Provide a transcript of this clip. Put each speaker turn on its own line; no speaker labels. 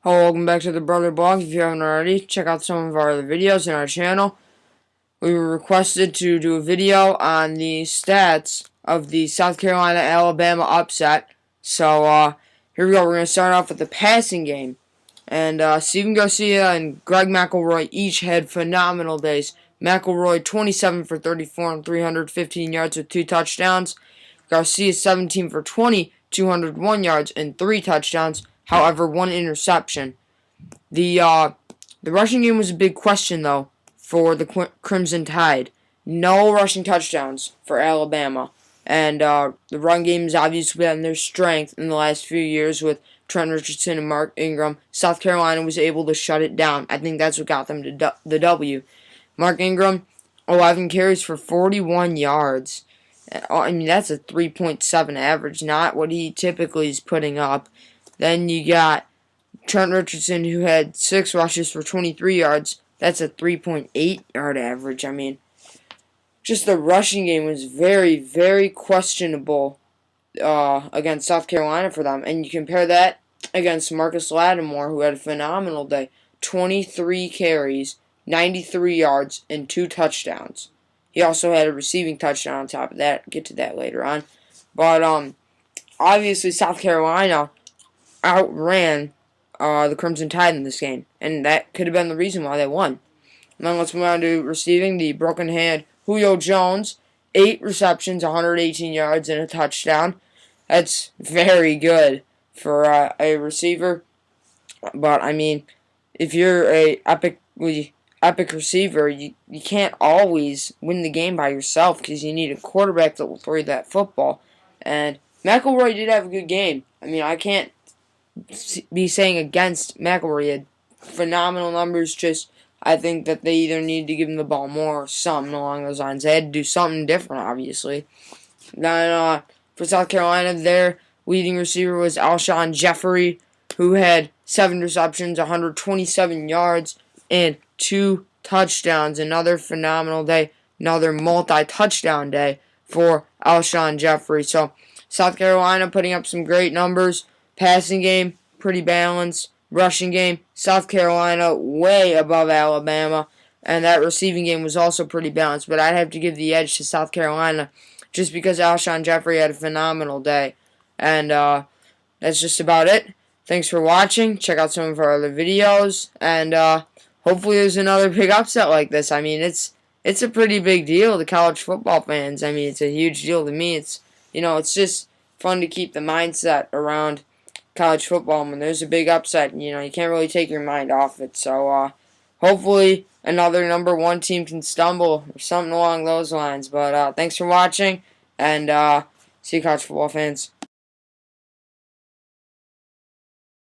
Hello, welcome back to the Brother Blog. If you haven't already, check out some of our other videos in our channel. We were requested to do a video on the stats of the South Carolina-Alabama upset. So, here we go. We're going to start off with the passing game. And Stephen Garcia and Greg McElroy each had phenomenal days. McElroy 27 for 34 and 315 yards with 2 touchdowns. Garcia 17 for 20, 201 yards and 3 touchdowns. However, 1 interception. The rushing game was a big question, though, for the Crimson Tide. No rushing touchdowns for Alabama. And the run game has obviously been their strength in the last few years with Trent Richardson and Mark Ingram. South Carolina was able to shut it down. I think that's what got them to the W. Mark Ingram, 11 carries for 41 yards. I mean, that's a 3.7 average, not what he typically is putting up. Then you got Trent Richardson, who had 6 rushes for 23 yards. That's a 3.8 yard average. I mean, just the rushing game was very, very questionable against South Carolina for them. And you compare that against Marcus Lattimore, who had a phenomenal day. 23 carries, 93 yards, and 2 touchdowns. He also had a receiving touchdown on top of that. Get to that later on. But obviously South Carolina outran the Crimson Tide in this game, and that could have been the reason why they won. Now let's move on to receiving. The broken hand Julio Jones, 8 receptions, 118 yards, and a touchdown. That's very good for a receiver. But I mean, if you're a epic receiver, you can't always win the game by yourself because you need a quarterback that will throw you that football. And McElroy did have a good game. I mean, I can't be saying against McElroy. He had phenomenal numbers. Just I think that they either need to give him the ball more or something along those lines. They had to do something different, obviously. Then for South Carolina, their leading receiver was Alshon Jeffery, who had 7 receptions, 127 yards, and 2 touchdowns. Another phenomenal day, another multi-touchdown day for Alshon Jeffery. So South Carolina putting up some great numbers. Passing game, pretty balanced. Rushing game, South Carolina way above Alabama. And that receiving game was also pretty balanced. But I'd have to give the edge to South Carolina just because Alshon Jeffery had a phenomenal day. And that's just about it. Thanks for watching. Check out some of our other videos. And hopefully there's another big upset like this. I mean, it's a pretty big deal to college football fans. I mean, it's a huge deal to me. It's just fun to keep the mindset around college football when there's a big upset. You can't really take your mind off it. So hopefully another number 1 team can stumble or something along those lines. But thanks for watching, and see you, college football fans.